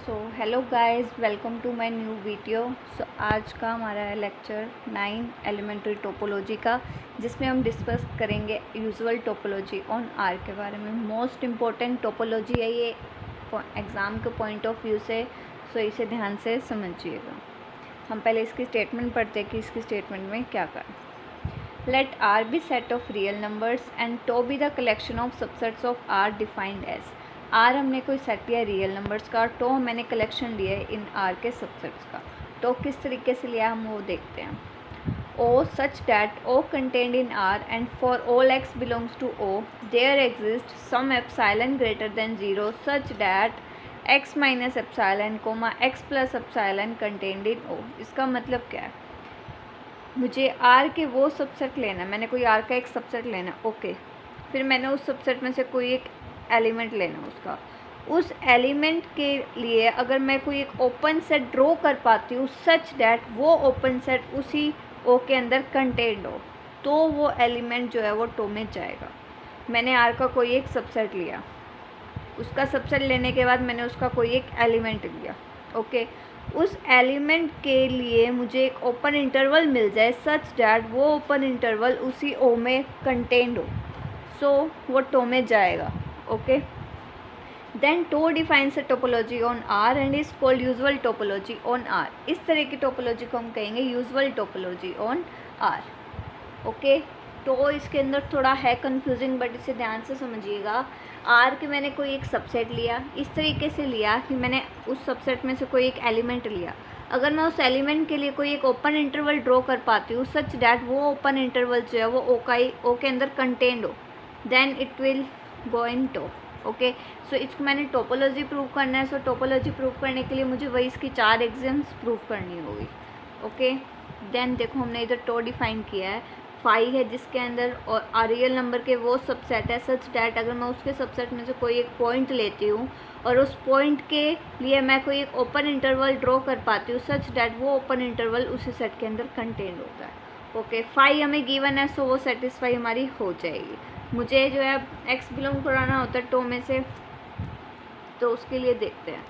So hello guys, welcome to my new video. आज का हमारा है लेक्चर 9 एलिमेंट्री टोपोलॉजी का, जिसमें हम डिस्कस करेंगे यूजुअल टोपोलॉजी ऑन आर के बारे में। मोस्ट इम्पोर्टेंट टोपोलॉजी है ये एग्ज़ाम के पॉइंट ऑफ व्यू से, सो इसे ध्यान से समझिएगा। हम पहले इसकी स्टेटमेंट पढ़ते हैं कि इसकी स्टेटमेंट में क्या करें। Let R be set of real numbers and tau be the collection of subsets of R defined as. R हमने कोई सेट लिया रियल नंबर्स का, टो मैंने कलेक्शन लिया है इन आर के सबसेट्स का। तो किस तरीके से लिया हम वो देखते हैं। O such that O contained in R and for all x belongs to O there exist some epsilon greater than 0 such that x minus epsilon comma x plus epsilon contained in O. इसका मतलब क्या है, मुझे are के वो subset लेना है, मैंने कोई आर का एक सबसेट लेना है, ओके। फिर मैंने उस सबसेट में से कोई एक एलिमेंट लेना उसका, उस एलिमेंट के लिए अगर मैं कोई एक ओपन सेट ड्रॉ कर पाती हूँ सच डैट वो ओपन सेट उसी ओ के अंदर कंटेंड हो, तो वो एलिमेंट जो है वो टो में जाएगा। मैंने आर का कोई एक सबसेट लिया, उसका सबसेट लेने के बाद मैंने उसका कोई एक एलिमेंट लिया, ओके। उस एलिमेंट के लिए मुझे एक ओपन इंटरवल मिल जाए सच डैट वो ओपन इंटरवल उसी ओ में कंटेंड हो, सो वो टो में जाएगा, okay. Then tau defines a topology on R and is called usual topology on R. इस तरह की टोपोलॉजी को हम कहेंगे usual topology on R, okay. तो इसके अंदर थोड़ा है कंफ्यूजिंग, बट इसे ध्यान से समझिएगा। आर के मैंने कोई एक सबसेट लिया, इस तरीके से लिया कि मैंने उस सबसेट में से कोई एक एलिमेंट लिया। अगर मैं उस एलिमेंट के लिए कोई एक ओपन इंटरवल ड्रॉ कर पाती हूँ सच डैट वो ओपन इंटरवल जो है वो ओ के अंदर कंटेंड हो, then it will go in tau, okay. So इसको मैंने टोपोलॉजी प्रूव करना है। सो टोपोलॉजी प्रूव करने के लिए मुझे वही इसकी 4 एग्जाम्स प्रूव करनी होगी, ओके। देन देखो हमने इधर टो डिफाइन किया है, फाई है जिसके अंदर और रियल नंबर के वो सबसेट है सच डैट अगर मैं उसके सबसेट में से कोई एक पॉइंट लेती हूँ और उस पॉइंट के लिए मैं कोई एक ओपन इंटरवल ड्रॉ कर पाती हूँ सच डैट वो ओपन इंटरवल उसी सेट के अंदर कंटेंट होता है, ओके। फाई हमें गिवन है, सो वो सेटिस्फाई हमारी हो जाएगी। मुझे जो है एक्स बिलोंग कराना होता है टो में से, तो उसके लिए देखते हैं।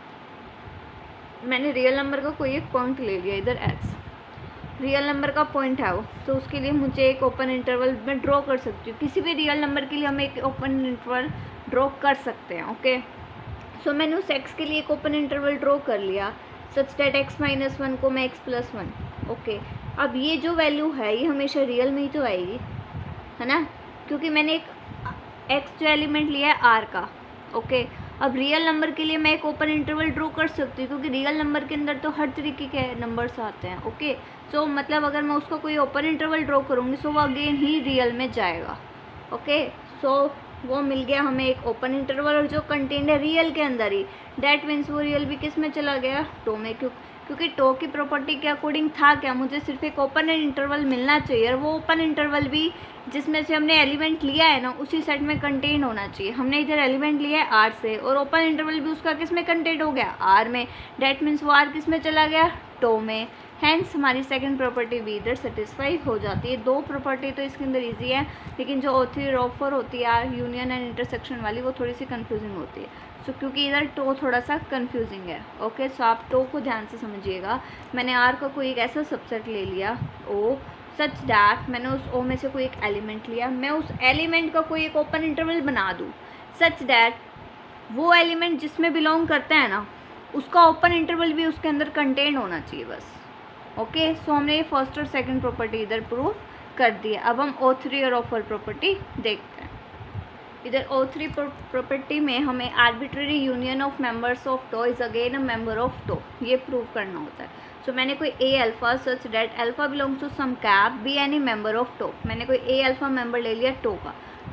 मैंने रियल नंबर का कोई एक पॉइंट ले लिया, इधर एक्स रियल नंबर का पॉइंट है वो, तो उसके लिए मुझे एक ओपन इंटरवल में ड्रॉ कर सकती हूँ। किसी भी रियल नंबर के लिए हम एक ओपन इंटरवल ड्रॉ कर सकते हैं, ओके। सो मैंने उस एक्स के लिए एक ओपन इंटरवल ड्रॉ कर लिया सच डैट एक्स माइनस 1 को मैं एक्स प्लस 1, ओके। अब ये जो वैल्यू है ये हमेशा रियल में ही तो आएगी, है ना, क्योंकि मैंने एक एक्स जो एलिमेंट लिया है आर का, ओके। अब रियल नंबर के लिए मैं एक ओपन इंटरवल ड्रॉ कर सकती हूँ क्योंकि रियल नंबर के अंदर तो हर तरीके के नंबर्स आते हैं, ओके। सो मतलब अगर मैं उसका कोई ओपन इंटरवल ड्रॉ करूँगी सो वो अगेन ही रियल में जाएगा, ओके। सो वो मिल गया हमें एक ओपन इंटरवल और जो कंटेंट है रियल के अंदर ही, डैट मीन्स वो रियल भी किस में चला गया, टो में, क्योंकि टो की प्रॉपर्टी के अकॉर्डिंग था क्या, मुझे सिर्फ एक ओपन इंटरवल मिलना चाहिए और वो ओपन इंटरवल भी जिसमें से हमने एलिमेंट लिया है ना उसी सेट में कंटेन होना चाहिए। हमने इधर एलिमेंट लिया है आर से और ओपन इंटरवल भी उसका किस में कंटेंट हो गया, आर में, डैट मीन्स वो आर किस में चला गया, टो में। हैंस हमारी सेकंड प्रॉपर्टी भी इधर सेटिस्फाई हो जाती है। 2 प्रॉपर्टी तो इसके अंदर इजी है, लेकिन जो O3 और O4 होती है यूनियन एंड इंटरसेक्शन वाली वो थोड़ी सी कंफ्यूजिंग होती है। सो क्योंकि इधर टो थोड़ा सा कंफ्यूजिंग है, ओके। सो आप टो को ध्यान से समझिएगा। मैंने आर का कोई एक ऐसा सबसेट ले लिया ओ सच डैट मैंने उस ओ में से कोई एक एलिमेंट लिया, मैं उस एलिमेंट का कोई एक ओपन इंटरवल बना दूँ सच डैट वो एलिमेंट जिसमें बिलोंग करता है ना उसका ओपन इंटरवल भी उसके अंदर कंटेन होना चाहिए, बस, ओके। सो हमने ये फर्स्ट और सेकंड प्रॉपर्टी इधर प्रूव कर दी है। अब हम O3 और O4 प्रॉपर्टी देखते हैं। इधर O3 प्रॉपर्टी में हमें arbitrary union of members of tau is again a member of tau, ये प्रूव करना होता है। सो मैंने कोई A alpha such that alpha belongs to some cap B any member of tau, मैंने कोई ए अल्फा मेंबर ले लिया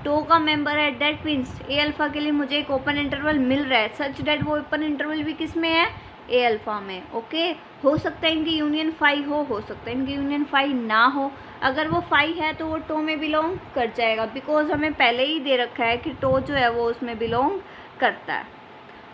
टो का मेंबर है, डैट मीन्स ए अल्फा के लिए मुझे एक ओपन इंटरवल मिल रहा है सच डैट वो ओपन इंटरवल भी किस में है, ए अल्फा में, ओके। हो सकता है इनकी यूनियन फाई हो सकता है इनकी यूनियन फाई ना हो। अगर वो फाई है तो वो टो में बिलोंग कर जाएगा, बिकॉज हमें पहले ही दे रखा है कि टो जो है वो उसमें बिलोंग करता है,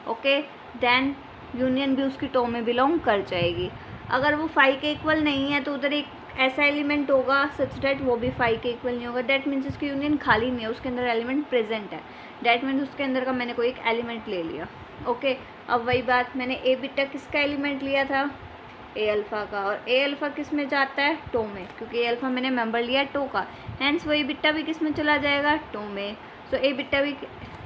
ओके। देन यूनियन भी उसकी टो में बिलोंग कर जाएगी। अगर वो फाई के इक्वल नहीं है तो उधर एक ऐसा एलिमेंट होगा सच डैट वो भी फाई के इक्वल नहीं होगा, डैट मीन्स उसकी यूनियन खाली नहीं है, उसके अंदर एलिमेंट प्रेजेंट है, डैट मीन्स उसके अंदर का मैंने कोई एक एलिमेंट ले लिया, ओके, अब वही बात, मैंने ए बीटा किसका एलिमेंट लिया था, ए अल्फ़ा का, और ए अल्फ़ा किस में जाता है, टो में, क्योंकि ए अल्फ़ा मैंने मेंबर लिया टो का, हैंस वही बीटा भी किस में चला जाएगा, टो में। सो ए बीटा भी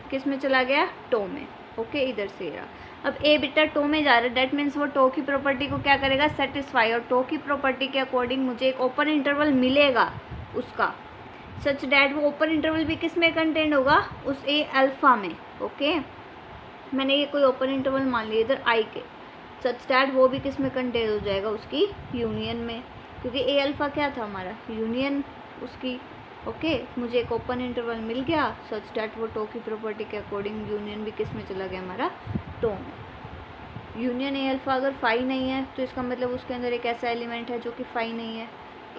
किस में चला गया, टो में। ओके, इधर से रहा। अब ए बीटा टो में जा रहा है, डैट मीन्स वो टो की प्रॉपर्टी को क्या करेगा, सेटिस्फाई, और टो की प्रॉपर्टी के अकॉर्डिंग मुझे एक ओपन इंटरवल मिलेगा उसका, सच डैट वो ओपन इंटरवल भी किस में कंटेंट होगा, उस ए अल्फ़ा में। ओके, मैंने ये कोई ओपन इंटरवल मान लिया इधर आई के, सच डैट वो भी किस में कंटेन हो जाएगा, उसकी यूनियन में, क्योंकि ए अल्फ़ा क्या था हमारा, यूनियन उसकी। ओके, मुझे एक ओपन इंटरवल मिल गया, सच डैट वो टो की प्रॉपर्टी के अकॉर्डिंग यूनियन भी किस में चला गया हमारा, टो में। यूनियन ए अल्फ़ा अगर फाई नहीं है तो इसका मतलब उसके अंदर एक ऐसा एलिमेंट है जो कि फाई नहीं है।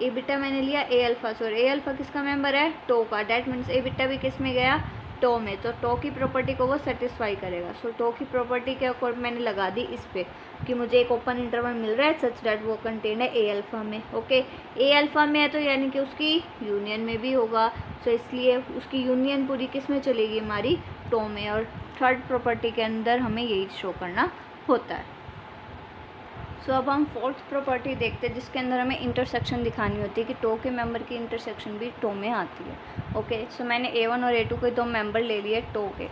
ए बीटा मैंने लिया ए अल्फ़ा, सॉरी ए अल्फ़ा किसका मेंबर है, टो का, डैट मीन्स ए बीटा भी किस में गया, टो में, तो टो की प्रॉपर्टी को वो सेटिस्फाई करेगा। सो टो की प्रॉपर्टी के अकॉर्डिंग मैंने लगा दी इस पे कि मुझे एक ओपन इंटरवल मिल रहा है सच डैट वो कंटेन है ए अल्फ़ा में। ओके, ए अल्फ़ा में है तो यानी कि उसकी यूनियन में भी होगा, सो इसलिए उसकी यूनियन पूरी किस में चलेगी, हमारी टो में। और थर्ड प्रॉपर्टी के अंदर हमें यही शो करना होता है। सो अब हम फोर्थ प्रॉपर्टी देखते हैं जिसके अंदर हमें इंटरसेक्शन दिखानी होती है कि टो के मेंबर की इंटरसेक्शन भी टो में आती है। ओके, सो मैंने A1 और A2 के दो मेंबर ले लिए टो के।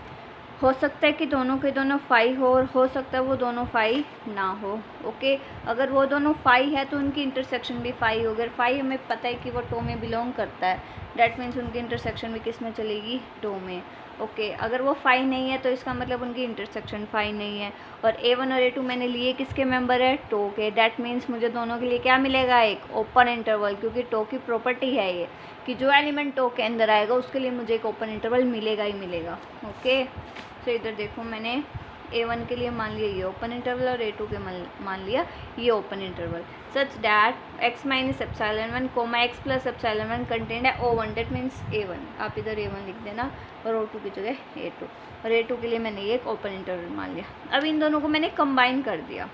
हो सकता है कि दोनों के दोनों फाई हो, और हो सकता है वो दोनों फाई ना हो। ओके, अगर वो दोनों फाई है तो उनकी इंटरसेक्शन भी फाई हो। अगर फाई हमें पता है कि वो टो में बिलोंग करता है, डैट मीन्स उनकी इंटरसेक्शन भी किस में चलेगी, टो में। ओके, अगर वो फाई नहीं है तो इसका मतलब उनकी इंटरसेक्शन फाई नहीं है। और A1 और A2 मैंने लिए किसके मेंबर है, टो के, डैट मीन्स मुझे दोनों के लिए क्या मिलेगा, एक ओपन इंटरवल, क्योंकि टो की प्रॉपर्टी है ये कि जो एलिमेंट टो के अंदर आएगा उसके लिए मुझे एक ओपन इंटरवल मिलेगा ही मिलेगा। ओके, तो इधर देखो मैंने A1 के लिए मान लिया ये ओपन इंटरवल और A2 के मान लिया ये open interval, such that x minus epsilon 1 comma x plus epsilon 1 contained है O1, डेट मीन्स A1, आप इधर A1 लिख देना और O2 की जगह A2, और A2 के लिए मैंने ये एक ओपन इंटरवल मान लिया। अब इन दोनों को मैंने कंबाइन कर दिया।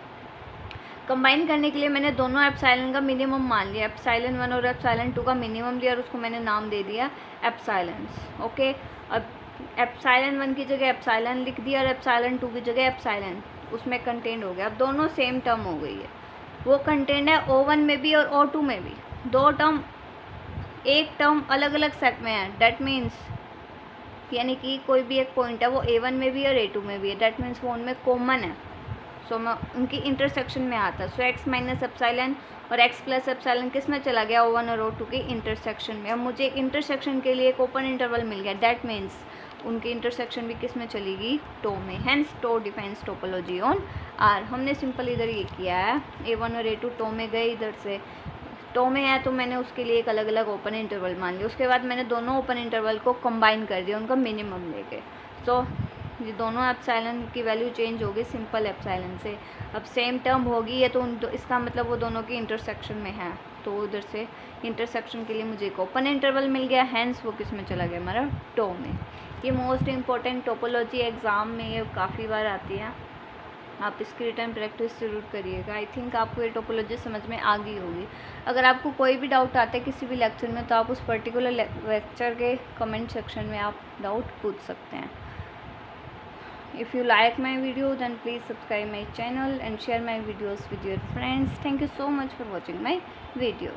कंबाइन करने के लिए मैंने दोनों एप्सिलॉन का मिनिमम मान लिया, एप्सिलॉन 1 और एप्सिलॉन 2 का मिनिमम लिया और उसको मैंने नाम दे दिया एप्सिलॉन्स। ओके, अब एप्सिलॉन 1 की जगह एप्सिलॉन लिख दिया और एप्सिलॉन 2 की जगह एप्सिलॉन उसमें कंटेंट हो गया। अब दोनों सेम टर्म हो गई है, वो कंटेंट है O1 में भी और O2 में भी, दो टर्म, एक टर्म अलग अलग सेट में है, डैट मीन्स यानी कि कोई भी एक पॉइंट है वो A1 में भी और A2 में भी है, डैट मीन्स वो उनमें कॉमन है, सो मैं उनकी इंटरसेक्शन में आता है। सो x माइनस एप्सिलॉन और x प्लस एप्सिलॉन किस में चला गया, O1 और O2 की इंटरसेक्शन में। अब मुझे इंटरसेक्शन के लिए एक ओपन इंटरवल मिल गया, डैट मीन्स उनकी इंटरसेक्शन भी किस में चलेगी, टो में, hence tau defines topology on R। हमने सिंपल इधर ये किया है, A1 और A2 टो में गए, इधर से टो में है तो मैंने उसके लिए एक अलग अलग ओपन इंटरवल मान लिया। उसके बाद मैंने दोनों ओपन इंटरवल को कंबाइन कर दिया उनका मिनिमम लेके। सो ये दोनों एप्सिलॉन की वैल्यू चेंज होगी सिंपल एप्सिलॉन से। अब सेम टर्म होगी ये तो इसका मतलब वो दोनों की इंटरसेक्शन में है, तो उधर से इंटरसेक्शन के लिए मुझे एक ओपन इंटरवल मिल गया, हैंस वो किस में चला गया, हमारा टो में। ये मोस्ट इंपॉर्टेंट टोपोलॉजी एग्ज़ाम में ये काफ़ी बार आती है, आप इसकी रिटर्न प्रैक्टिस ज़रूर करिएगा। आई थिंक आपको ये टोपोलॉजी समझ में आ गई होगी। अगर आपको कोई भी डाउट आता है किसी भी लेक्चर में तो आप उस पर्टिकुलर लेक्चर के कमेंट सेक्शन में आप डाउट पूछ सकते हैं। If you like my video then please subscribe my channel and share my videos with your friends. Thank you so much for watching my video.